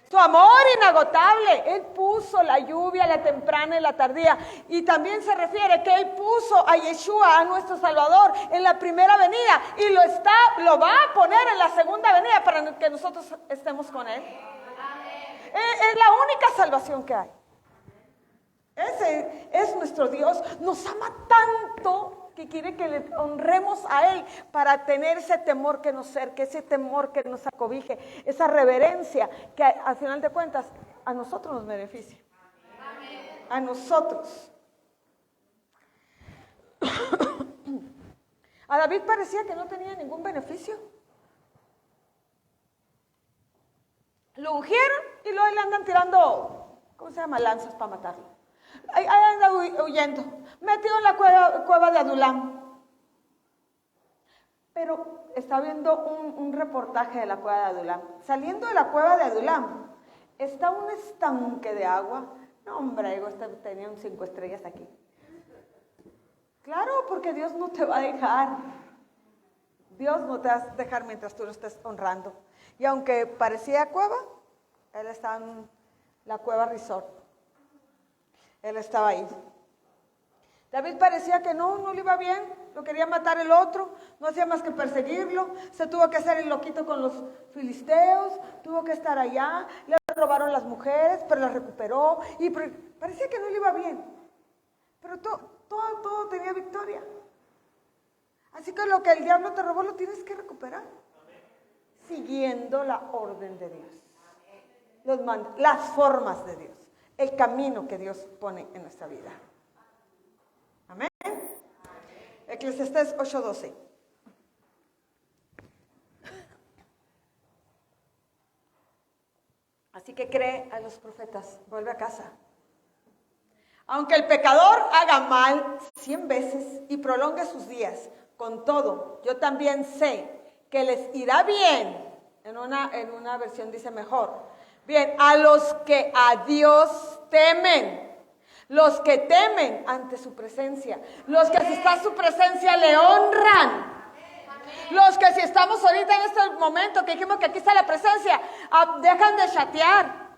Speaker 1: Su amor inagotable. Él puso la lluvia, la temprana y la tardía. Y también se refiere que Él puso a Yeshua, a nuestro Salvador, en la primera venida. Y lo va a poner en la segunda venida para que nosotros estemos con Él. Es la única salvación que hay. Ese es nuestro Dios. Nos ama tanto que quiere que le honremos a Él para tener ese temor que nos cerque, ese temor que nos acobije, esa reverencia que al final de cuentas a nosotros nos beneficia. A nosotros. A David parecía que no tenía ningún beneficio. Lo ungieron y luego le andan tirando, ¿cómo se llama? Lanzas para matarlo. Ahí anda huyendo, metido en la cueva de Adulam. Pero está viendo un reportaje de la cueva de Adulam. Saliendo de la cueva de Adulam, está un estanque de agua. No, hombre, tenía un 5 estrellas aquí. Claro, porque Dios no te va a dejar. Dios no te va a dejar mientras tú lo estés honrando. Y aunque parecía cueva, él estaba en la cueva resort. Él estaba ahí. David parecía que no le iba bien, lo quería matar el otro, no hacía más que perseguirlo, se tuvo que hacer el loquito con los filisteos, tuvo que estar allá, le robaron las mujeres, pero las recuperó, y parecía que no le iba bien, pero todo tenía victoria. Así que lo que el diablo te robó lo tienes que recuperar, siguiendo la orden de Dios, las formas de Dios, el camino que Dios pone en nuestra vida. Amén. Eclesiastés 8:12. Así que cree a los profetas, vuelve a casa. Aunque el pecador haga mal 100 veces y prolongue sus días, con todo, yo también sé que les irá bien. En una versión dice mejor. Bien, a los que a Dios temen. Los que temen ante su presencia, los que si está su presencia le honran, los que si estamos ahorita en este momento que dijimos que aquí está la presencia, dejan de chatear,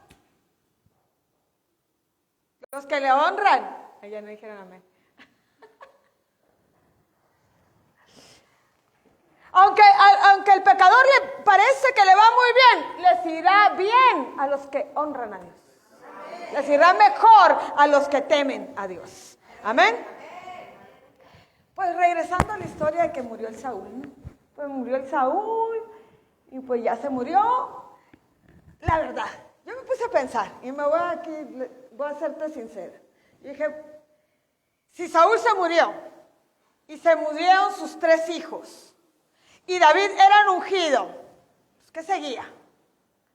Speaker 1: los que le honran, ya no dijeron amén. Aunque el pecador le parece que le va muy bien, les irá bien a los que honran a Dios. Les irá mejor a los que temen a Dios. Amén. Pues regresando a la historia de que murió el Saúl. Pues murió el Saúl y pues ya se murió. La verdad, yo me puse a pensar y voy a serte sincera. Y dije, si Saúl se murió y se murieron sus 3 hijos y David era ungido, pues ¿qué seguía?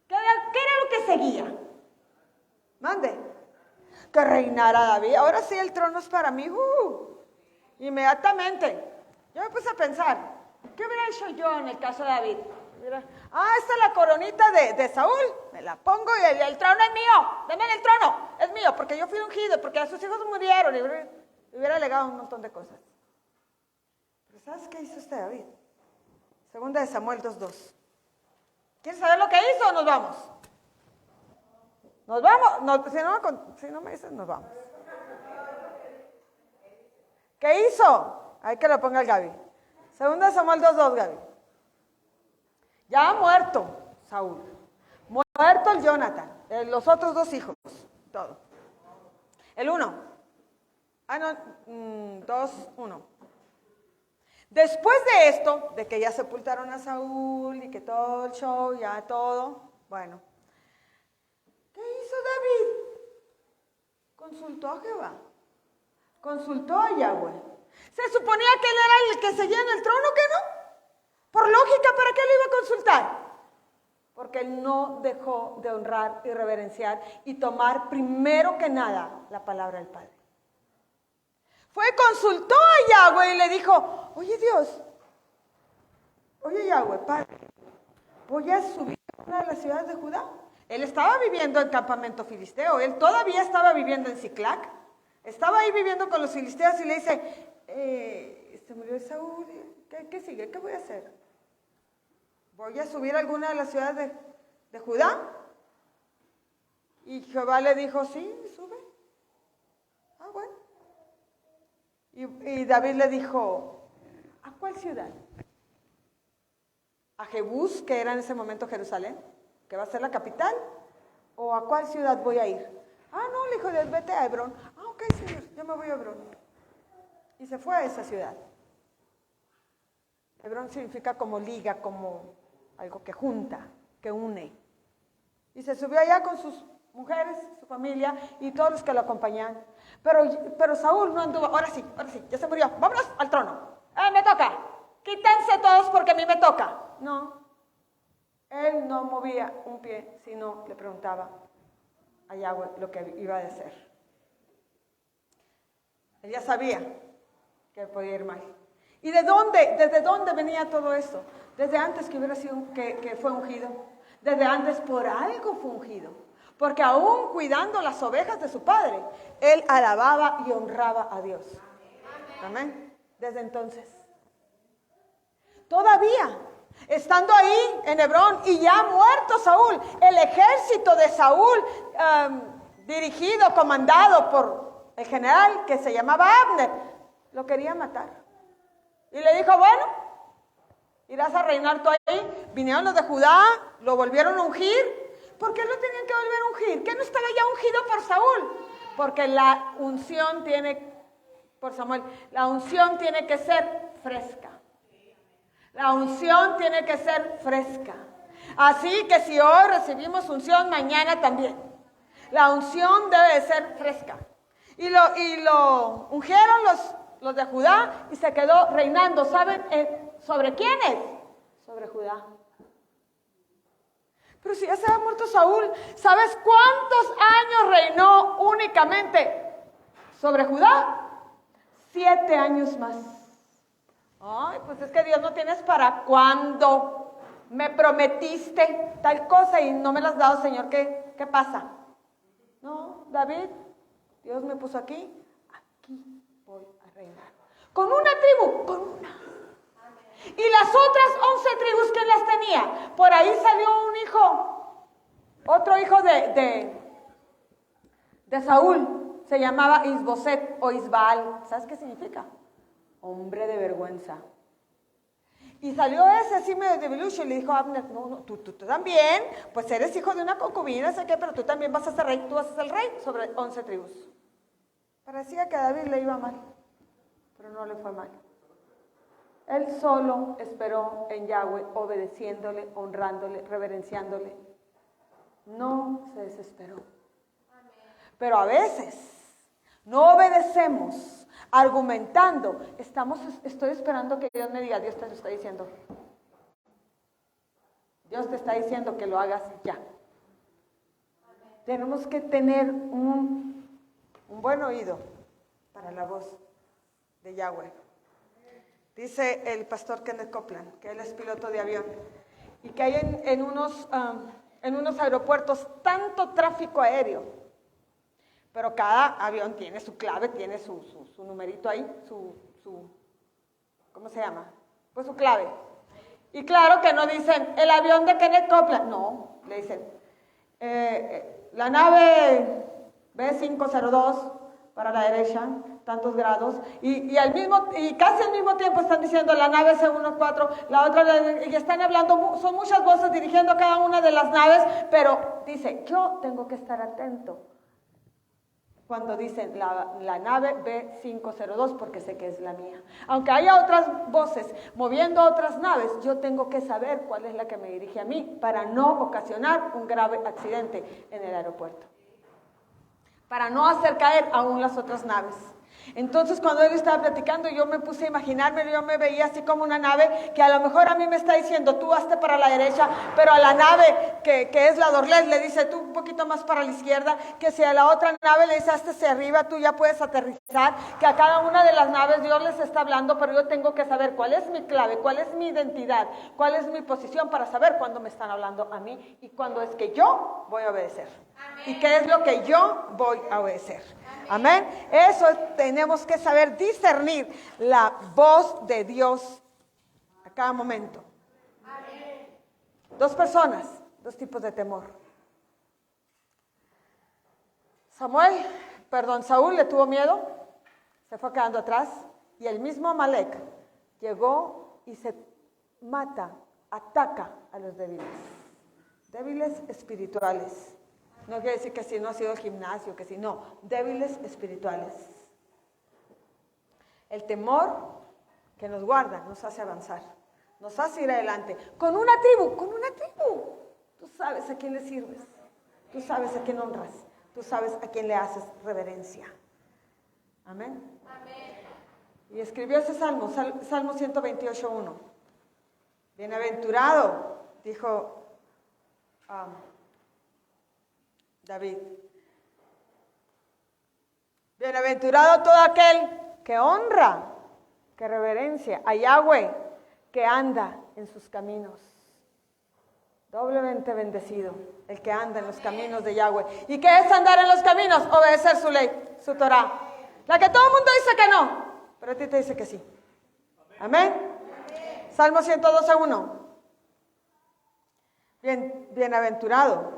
Speaker 1: ¿Qué era lo que seguía? Mande. Que reinara David. Ahora sí el trono es para mí. Inmediatamente. Yo me puse a pensar, ¿qué hubiera hecho yo en el caso de David? Esta es la coronita de Saúl. Me la pongo y el trono es mío. Denme el trono. Es mío porque yo fui ungido, porque sus hijos murieron. Y hubiera alegado un montón de cosas. Pero ¿sabes qué hizo David? Segunda de Samuel 2:2. ¿Quieres saber lo que hizo o nos vamos? Nos vamos, si no me dices, nos vamos. ¿Qué hizo? Hay que lo ponga el Gaby. Segunda Samuel 2:2, Gaby. Ya muerto Saúl. Muerto el Jonathan. Los otros 2 hijos. Todo. El 1. 2:1. Después de esto, de que ya sepultaron a Saúl y que todo el show, ya todo, bueno. ¿Qué hizo David? Consultó a Jehová. Consultó a Yahweh. Se suponía que él era el que seguía en el trono, ¿qué no? Por lógica, ¿para qué lo iba a consultar? Porque él no dejó de honrar y reverenciar y tomar primero que nada la palabra del Padre. Consultó a Yahweh y le dijo, oye Dios, oye Yahweh, Padre, voy a subir a una de las ciudades de Judá. Él estaba viviendo en campamento filisteo, él todavía estaba viviendo en Siclac, estaba ahí viviendo con los filisteos y le dice, se murió Saúl, ¿qué sigue? ¿Qué voy a hacer? ¿Voy a subir a alguna de las ciudades de Judá? Y Jehová le dijo, sí, sube. Ah, bueno. Y David le dijo, ¿a cuál ciudad? ¿A Jebús, que era en ese momento Jerusalén, que va a ser la capital? ¿O a cuál ciudad voy a ir? Ah, no, le dijo Dios, vete a Hebrón. Ah, ok, Señor, yo me voy a Hebrón. y se fue a esa ciudad. Hebrón significa como liga, como algo que junta, que une. Y se subió allá con sus mujeres, su familia y todos los que lo acompañaban. Pero Saúl no anduvo, ahora sí, ya se murió, vámonos al trono. Me toca, quítense todos porque a mí me toca. No, él no movía un pie, sino le preguntaba a Yahweh lo que iba a hacer. Él ya sabía que podía ir mal. ¿Y desde dónde venía todo esto? Desde antes que hubiera sido, que fue ungido. Desde antes por algo fue ungido. Porque aún cuidando las ovejas de su padre, él alababa y honraba a Dios. Amén. Desde entonces. Todavía, estando ahí en Hebrón y ya muerto Saúl, el ejército de Saúl, dirigido, comandado por el general que se llamaba Abner, lo quería matar. Y le dijo, bueno, irás a reinar tú ahí. Vinieron los de Judá, lo volvieron a ungir. ¿Por qué lo tenían que volver a ungir? ¿Qué no estaba ya ungido por Saúl? Porque la unción por Samuel, la unción tiene que ser fresca. La unción tiene que ser fresca. Así que si hoy recibimos unción, mañana también. La unción debe de ser fresca. Y lo ungieron los de Judá y se quedó reinando. ¿Saben sobre quiénes? Sobre Judá. Pero si ya se había muerto Saúl, ¿sabes cuántos años reinó únicamente sobre Judá? 7 años más. Ay, pues es que Dios no tienes para cuándo. Me prometiste tal cosa y no me la has dado, Señor. ¿Qué pasa? No, David, Dios me puso aquí voy a reinar. Con una tribu, con una. Y las otras 11 tribus, ¿quién las tenía? Por ahí salió un hijo, otro hijo de Saúl, se llamaba Isboset o Isbaal. ¿Sabes qué significa? Hombre de vergüenza. Y salió ese así medio debilucho y le dijo a Abner, no, tú también, pues eres hijo de una concubina, sé qué, pero tú también vas a ser rey, tú vas a ser el rey sobre 11 tribus. Parecía que a David le iba mal, pero no le fue mal. Él solo esperó en Yahweh, obedeciéndole, honrándole, reverenciándole. No se desesperó. Pero a veces no obedecemos, argumentando. Estoy esperando que Dios me diga, Dios te lo está diciendo. Dios te está diciendo que lo hagas ya. Tenemos que tener un buen oído para la voz de Yahweh. Dice el pastor Kenneth Copeland, que él es piloto de avión, y que hay en unos aeropuertos tanto tráfico aéreo, pero cada avión tiene su clave, tiene su numerito ahí, ¿cómo se llama? Pues su clave. Y claro que no dicen, el avión de Kenneth Copeland, no, le dicen, la nave B502 para la derecha, tantos grados, y casi al mismo tiempo están diciendo la nave C14, la otra, y están hablando, son muchas voces dirigiendo a cada una de las naves, pero dice, yo tengo que estar atento cuando dicen la nave B502 porque sé que es la mía. Aunque haya otras voces moviendo otras naves, yo tengo que saber cuál es la que me dirige a mí para no ocasionar un grave accidente en el aeropuerto, para no hacer caer aún las otras naves. Entonces cuando él estaba platicando, yo me puse a imaginarme, yo me veía así como una nave que a lo mejor a mí me está diciendo, tú hazte para la derecha, pero a la nave que es la Dorlet le dice, tú un poquito más para la izquierda, que si a la otra nave le dice, hazte hacia arriba, tú ya puedes aterrizar, que a cada una de las naves Dios les está hablando, pero yo tengo que saber cuál es mi clave, cuál es mi identidad, cuál es mi posición para saber cuándo me están hablando a mí y cuándo es que yo voy a obedecer. Amén. Y qué es lo que yo voy a obedecer. Amén. Eso tenemos que saber discernir la voz de Dios a cada momento. Amén. 2 personas, 2 tipos de temor. Saúl le tuvo miedo, se fue quedando atrás, y el mismo Amalek llegó y se ataca a los débiles espirituales. No quiere decir que si no ha sido el gimnasio, que si no, débiles espirituales. El temor que nos guarda, nos hace avanzar, nos hace ir adelante. Con una tribu. Tú sabes a quién le sirves, tú sabes a quién honras, tú sabes a quién le haces reverencia. Amén. Y escribió ese salmo, Salmo 128:1. Bienaventurado, dijo David. Bienaventurado todo aquel que honra, que reverencia a Yahweh, que anda en sus caminos. Doblemente bendecido el que anda en los caminos de Yahweh. ¿Y qué es andar en los caminos? Obedecer su ley, su Torah. La que todo el mundo dice que no, pero a ti te dice que sí. Amén. Salmo 112:1. Bienaventurado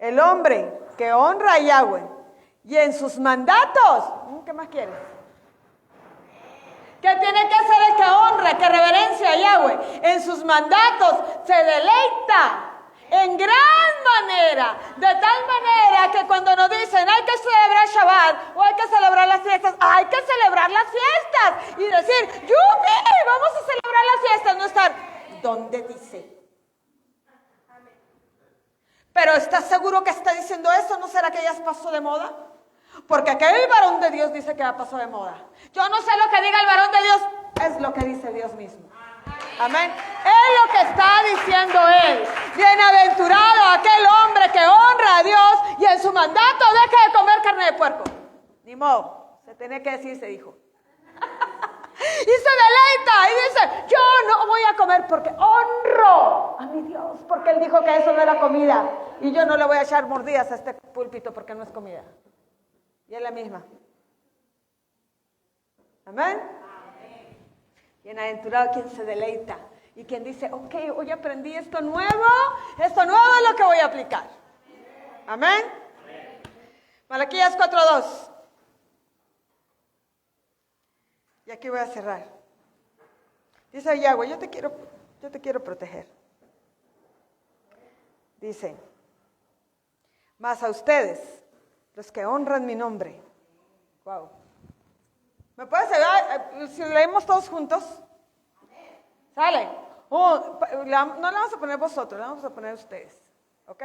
Speaker 1: el hombre que honra a Yahweh y en sus mandatos. ¿Qué más quieres? ¿Qué tiene que hacer el que honra, que reverencia a Yahweh? En sus mandatos se deleita en gran manera, de tal manera que cuando nos dicen hay que celebrar Shabbat o hay que celebrar las fiestas, hay que celebrar las fiestas y decir, ¡yupi! Vamos a celebrar las fiestas, no estar, ¿dónde dice? Pero ¿estás seguro que está diciendo eso? ¿No será que ya pasó de moda? Porque aquel varón de Dios dice que ya pasó de moda. Yo no sé lo que diga el varón de Dios, es lo que dice Dios mismo. Amén. Es lo que está diciendo él. Bienaventurado aquel hombre que honra a Dios y en su mandato deja de comer carne de puerco. Ni modo, se tenía que decir, se dijo. Y se deleita y dice, yo no voy a comer porque honro a mi Dios, porque Él dijo que eso no era comida. Y yo no le voy a echar mordidas a este púlpito porque no es comida. Y es la misma. Amén. Bienaventurado quien se deleita y quien dice, ok, hoy aprendí esto nuevo es lo que voy a aplicar. Amén. Malaquías 4:2. Y aquí voy a cerrar. Dice Yahweh, yo te quiero proteger. Dice, mas a ustedes, los que honran mi nombre. Wow. ¿Me puedes ayudar si leemos todos juntos? ¿Sale? No le vamos a poner vosotros, le vamos a poner ustedes. ¿Ok?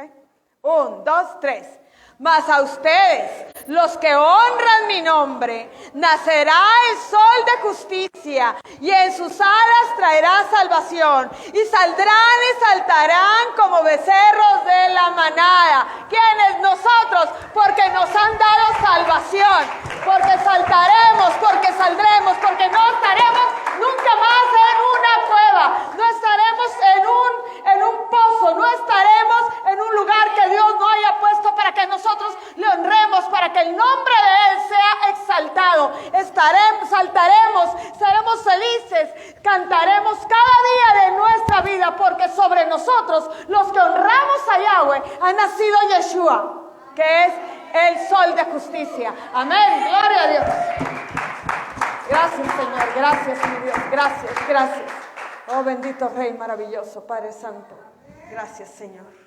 Speaker 1: 1, 2, 3. Mas a ustedes, los que honran mi nombre, nacerá el sol de justicia, y en sus alas traerá salvación, y saldrán y saltarán como becerros de la manada. ¿Quiénes? Nosotros, porque nos han dado salvación, porque saltaremos, porque saldremos, porque no estaremos nunca más en una cueva, no estaremos en un pozo, no estaremos en un lugar que Dios no haya puesto para que nosotros le honremos, para que el nombre de Él sea exaltado. Saltaremos, seremos felices, cantaremos cada día de nuestra vida, porque sobre nosotros, los que honramos a Yahweh, ha nacido Yeshua, que es el sol de justicia. Amén, gloria a Dios. Gracias, Señor, gracias, mi Dios, gracias. Oh, bendito Rey maravilloso, Padre Santo. Gracias, Señor.